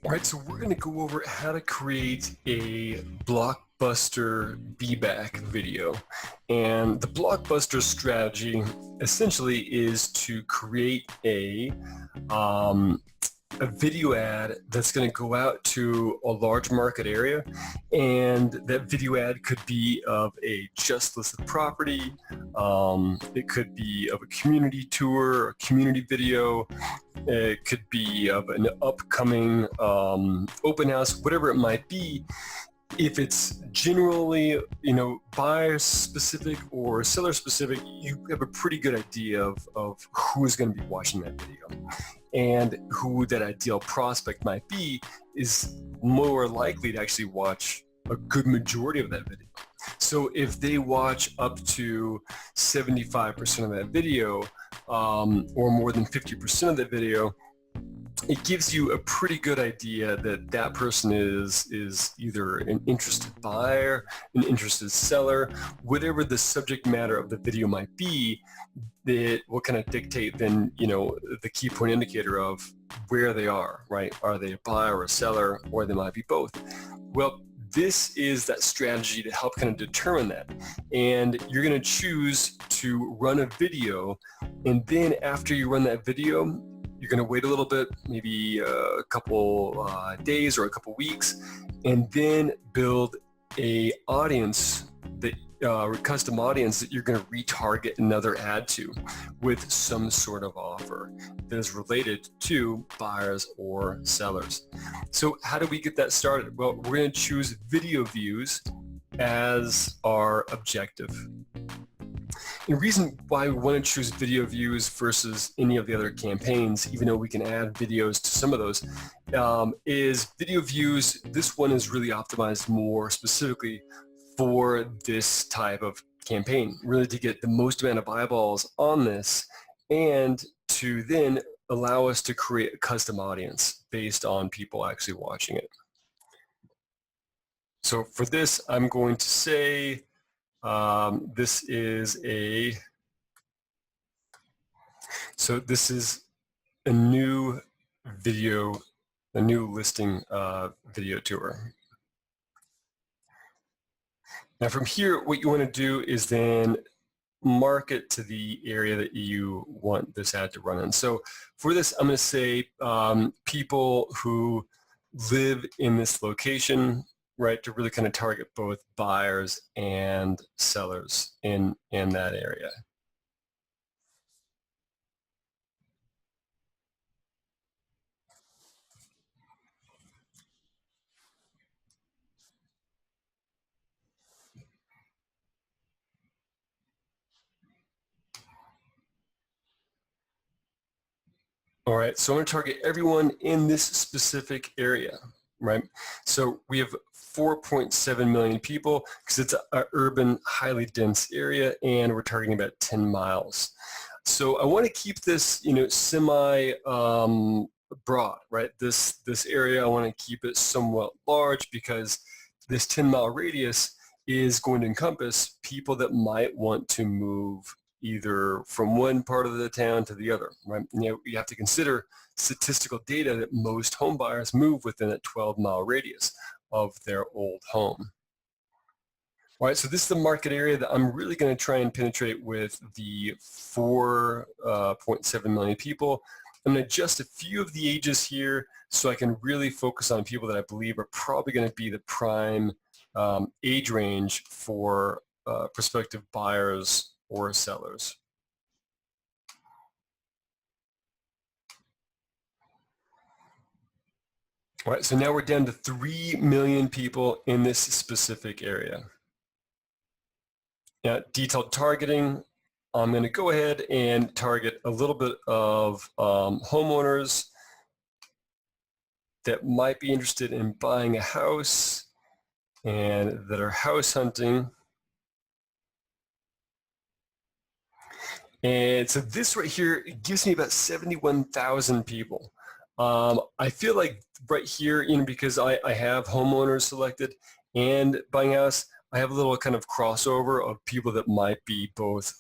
All right, so we're going to go over how to create a Blockbuster be-back video. And the Blockbuster strategy essentially is to create a video ad that's going to go out to a large market area, and that video ad could be of a just listed property, it could be of a community tour, a community video, it could be of an upcoming open house, whatever it might be. If it's generally, buyer specific or seller specific, you have a pretty good idea of who's going to be watching that video. And who that ideal prospect might be is more likely to actually watch a good majority of that video. So if they watch up to 75% of that video, or more than 50% of the video, it gives you a pretty good idea that that person is either an interested buyer, an interested seller, whatever the subject matter of the video might be. That will kind of dictate then, the key point indicator of where they are, right? Are they a buyer or a seller, or they might be both? Well, this is that strategy to help kind of determine that. And you're going to choose to run a video, and then after you run that video, you're going to wait a little bit, maybe a couple days or a couple weeks, and then build a audience, that custom audience that you're going to retarget another ad to with some sort of offer that is related to buyers or sellers. So how do we get that started? Well, we're going to choose video views as our objective. The reason why we want to choose video views versus any of the other campaigns, even though we can add videos to some of those, is video views. This one is really optimized more specifically for this type of campaign, really to get the most amount of eyeballs on this, and to then allow us to create a custom audience based on people actually watching it. So for this, I'm going to say this is a new video, a new listing video tour. Now from here, what you want to do is then market to the area that you want this ad to run in. So for this, I'm going to say people who live in this location, right, to really kind of target both buyers and sellers in that area. All right, so I'm going to target everyone in this specific area, right? So we have 4.7 million people because it's an urban, highly dense area, and we're targeting about 10 miles. So I want to keep this, semi broad, right? This area, I want to keep it somewhat large because this 10-mile radius is going to encompass people that might want to move either from one part of the town to the other, right? You have to consider statistical data that most home buyers move within a 12-mile radius of their old home. All right, so this is the market area that I'm really going to try and penetrate with the 4.7 million people. I'm going to adjust a few of the ages here so I can really focus on people that I believe are probably going to be the prime age range for prospective buyers or sellers. All right, so now we're down to 3 million people in this specific area. Now, detailed targeting, I'm going to go ahead and target a little bit of homeowners that might be interested in buying a house and that are house hunting. And so this right here, it gives me about 71,000 people. I feel like right here, because I have homeowners selected and buying a house, I have a little kind of crossover of people that might be both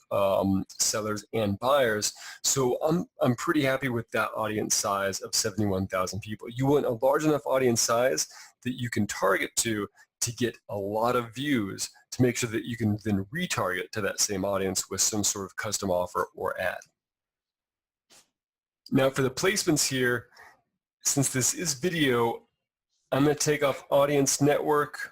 sellers and buyers. So I'm pretty happy with that audience size of 71,000 people. You want a large enough audience size that you can target to get a lot of views to make sure that you can then retarget to that same audience with some sort of custom offer or ad. Now for the placements here, since this is video, I'm going to take off audience network.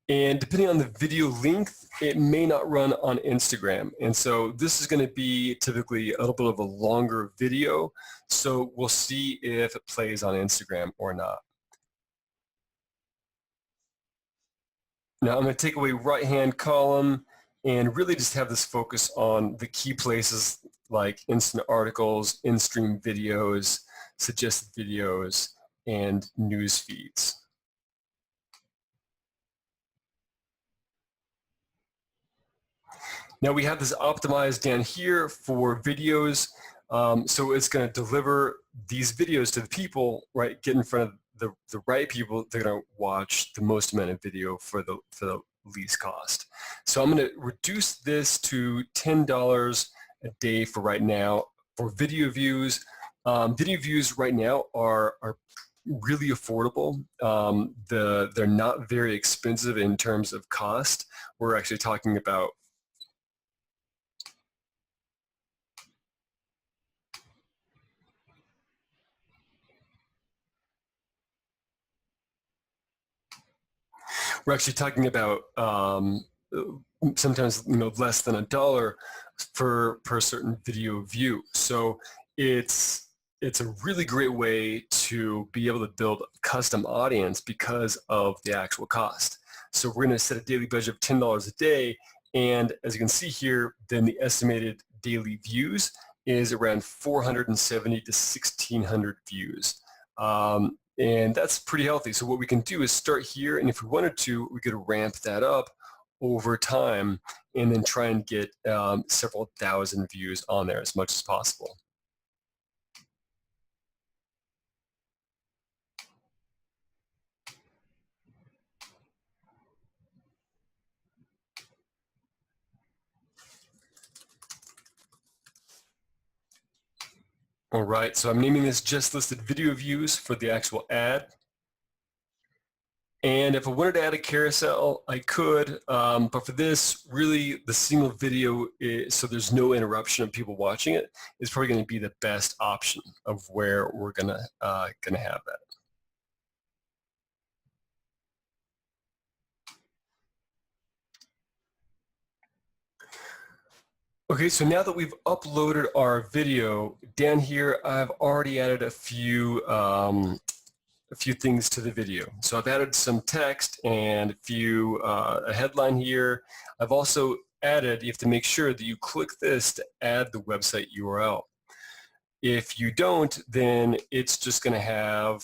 And depending on the video length, it may not run on Instagram. And so this is going to be typically a little bit of a longer video. So we'll see if it plays on Instagram or not. Now I'm going to take away right-hand column and really just have this focus on the key places like instant articles, in-stream videos, suggested videos, and news feeds. Now we have this optimized down here for videos. So it's going to deliver these videos to the people, right? Get in front of the right people. They're going to watch the most amount of video for the least cost. So I'm going to reduce this to $10 a day for right now for video views. Video views right now are really affordable. They're not very expensive in terms of cost. We're actually talking about sometimes less than $1 per certain video view. So it's a really great way to be able to build a custom audience because of the actual cost. So we're going to set a daily budget of $10 a day, and as you can see here, then the estimated daily views is around 470 to 1,600 views. And that's pretty healthy. So what we can do is start here, and if we wanted to, we could ramp that up over time and then try and get several thousand views on there as much as possible. All right, so I'm naming this just listed video views for the actual ad. And if I wanted to add a carousel, I could, but for this, really the single video, so there's no interruption of people watching it, is probably going to be the best option of where we're gonna have that. Okay, so now that we've uploaded our video, down here I've already added a few things to the video. So I've added some text and a headline here. I've also added, you have to make sure that you click this to add the website URL. If you don't, then it's just going to have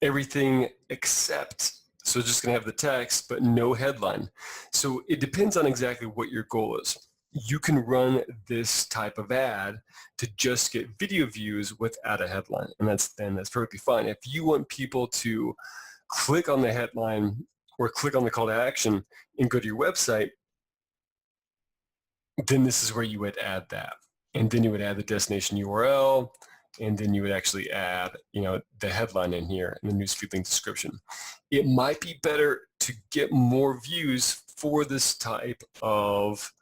everything except, so it's just going to have the text but no headline. So it depends on exactly what your goal is. You can run this type of ad to just get video views without a headline, and that's perfectly fine. If you want people to click on the headline or click on the call to action and go to your website, then this is where you would add that. And then you would add the destination URL, and then you would actually add, the headline in here and the newsfeed link description. It might be better to get more views for this type of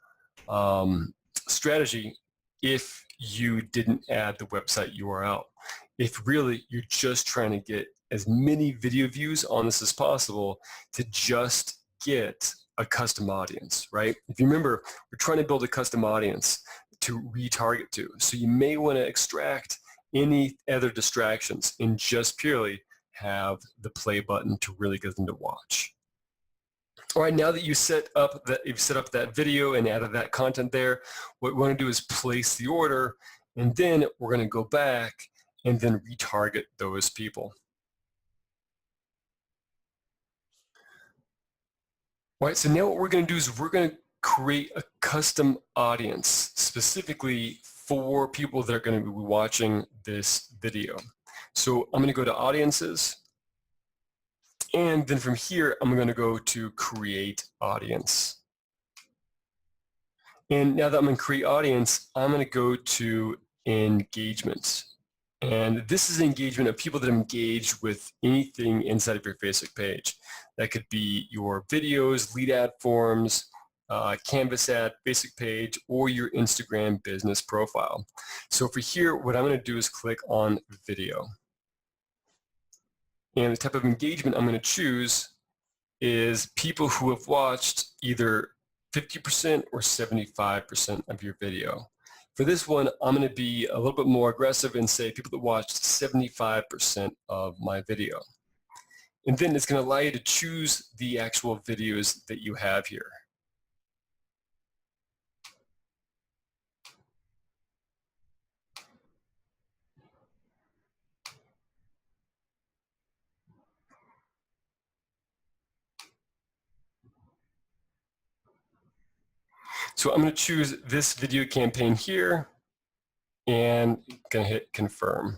strategy if you didn't add the website URL. If really you're just trying to get as many video views on this as possible to just get a custom audience, right? If you remember, we're trying to build a custom audience to retarget to. So you may want to extract any other distractions and just purely have the play button to really get them to watch. All right, now that you've set up that video and added that content there, what we want to do is place the order, and then we're going to go back and then retarget those people. All right, so now what we're going to do is we're going to create a custom audience specifically for people that are going to be watching this video. So I'm going to go to audiences, And then from here, I'm going to go to create audience. And now that I'm in create audience, I'm going to go to engagement. And this is engagement of people that engage with anything inside of your Facebook page. That could be your videos, lead ad forms, Canvas ad, basic page, or your Instagram business profile. So for here, what I'm going to do is click on video. And the type of engagement I'm going to choose is people who have watched either 50% or 75% of your video. For this one, I'm going to be a little bit more aggressive and say people that watched 75% of my video. And then it's going to allow you to choose the actual videos that you have here. So I'm going to choose this video campaign here and going to hit confirm.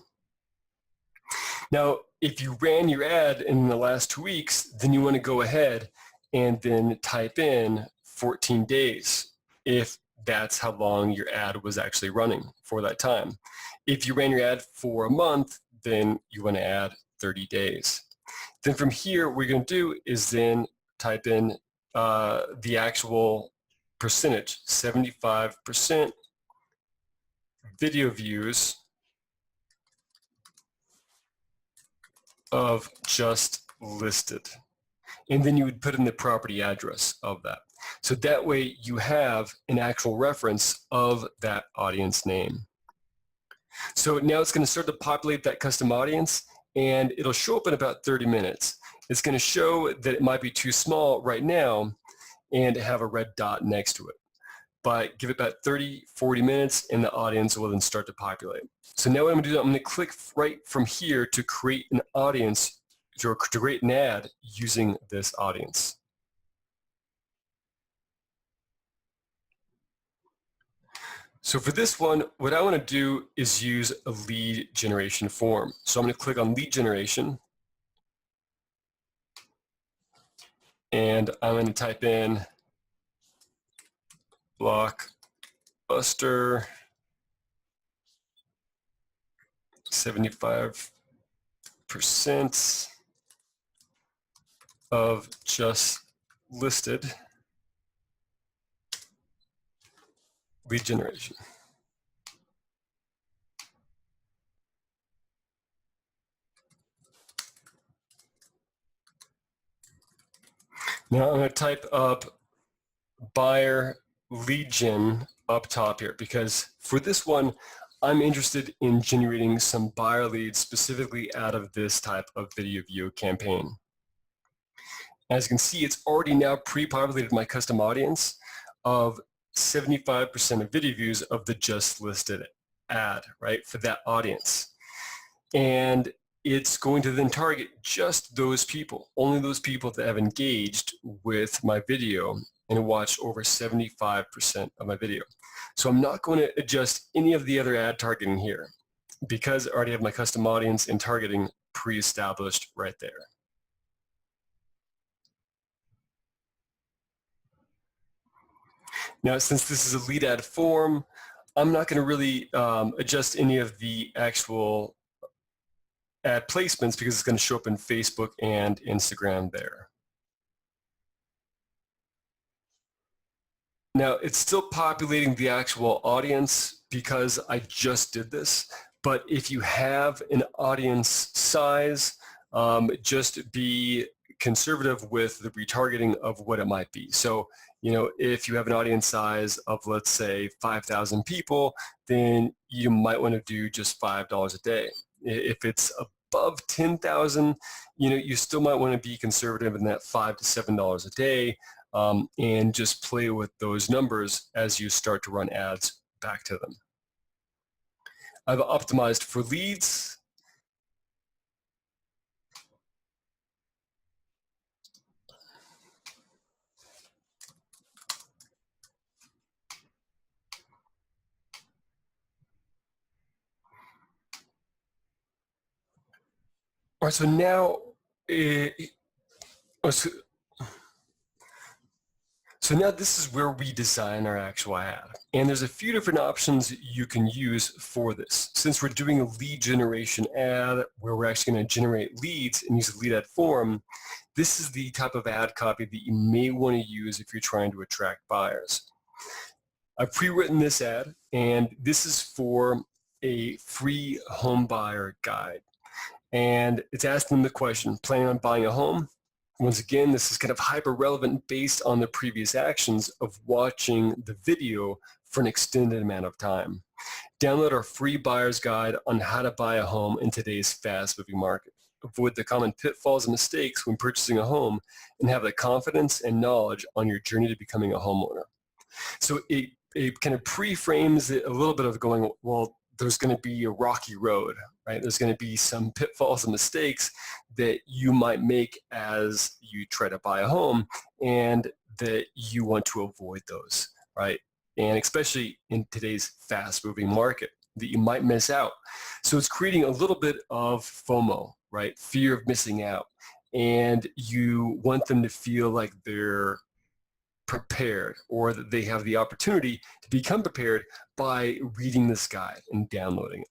Now, if you ran your ad in the last 2 weeks, then you want to go ahead and then type in 14 days if that's how long your ad was actually running for that time. If you ran your ad for a month, then you want to add 30 days. Then from here, what we're going to do is then type in the actual percentage, 75% video views of just listed. And then you would put in the property address of that. So that way you have an actual reference of that audience name. So now it's going to start to populate that custom audience, and it'll show up in about 30 minutes. It's going to show that it might be too small right now and have a red dot next to it. But give it about 30, 40 minutes and the audience will then start to populate. So now what I'm going to do, I'm going to click right from here to create an audience, to create an ad using this audience. So for this one, what I want to do is use a lead generation form. So I'm going to click on lead generation and I'm going to type in Blockbuster 75% of just listed lead generation. Now I'm going to type up buyer lead gen up top here because for this one, I'm interested in generating some buyer leads specifically out of this type of video view campaign. As you can see, it's already now pre-populated my custom audience of 75% of video views of the just listed ad, right, for that audience. And it's going to then target just those people, only those people that have engaged with my video and watched over 75% of my video. So I'm not going to adjust any of the other ad targeting here because I already have my custom audience and targeting pre-established right there. Now, since this is a lead ad form, I'm not going to really adjust any of the actual ad placements because it's going to show up in Facebook and Instagram there. Now, it's still populating the actual audience because I just did this, but if you have an audience size, just be conservative with the retargeting of what it might be. So, you know, if you have an audience size of, let's say, 5,000 people, then you might want to do just $5 a day. If it's above 10,000, you know, you still might want to be conservative in that $5 to $7 a day, and just play with those numbers as you start to run ads back to them. I've optimized for leads. All right, so now Oh, so now this is where we design our actual ad. And there's a few different options you can use for this. Since we're doing a lead generation ad where we're actually going to generate leads and use a lead ad form, this is the type of ad copy that you may want to use if you're trying to attract buyers. I've pre-written this ad, and this is for a free home buyer guide. And it's asking them the question, planning on buying a home? Once again, this is kind of hyper-relevant based on the previous actions of watching the video for an extended amount of time. Download our free buyer's guide on how to buy a home in today's fast-moving market. Avoid the common pitfalls and mistakes when purchasing a home and have the confidence and knowledge on your journey to becoming a homeowner. So it kind of pre-frames it a little bit of going, well, there's going to be a rocky road, right? There's going to be some pitfalls and mistakes that you might make as you try to buy a home, and that you want to avoid those, right? And especially in today's fast-moving market, that you might miss out. So it's creating a little bit of FOMO, right? Fear of missing out. And you want them to feel like they're prepared, or that they have the opportunity to become prepared by reading this guide and downloading it.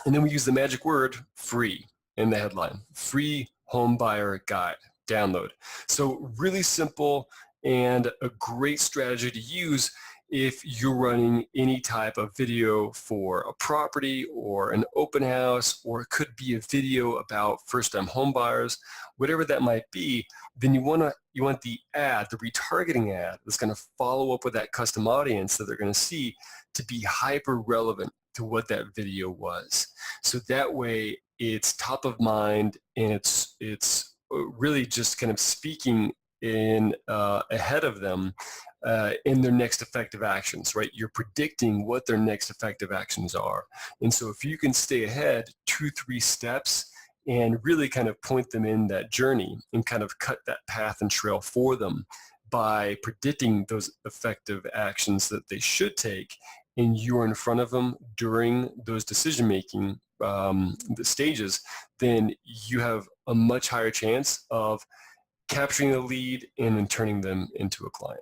And then we use the magic word free in the headline. Free home buyer guide, download. So really simple and a great strategy to use if you're running any type of video for a property or an open house, or it could be a video about first-time home buyers, whatever that might be. Then you want the ad, the retargeting ad that's going to follow up with that custom audience that they're going to see, to be hyper relevant to what that video was. So that way it's top of mind, and it's really just kind of speaking in ahead of them in their next effective actions, right? You're predicting what their next effective actions are. And so if you can stay ahead 2-3 steps and really kind of point them in that journey and kind of cut that path and trail for them by predicting those effective actions that they should take, and you're in front of them during those decision-making the stages, then you have a much higher chance of capturing the lead and then turning them into a client.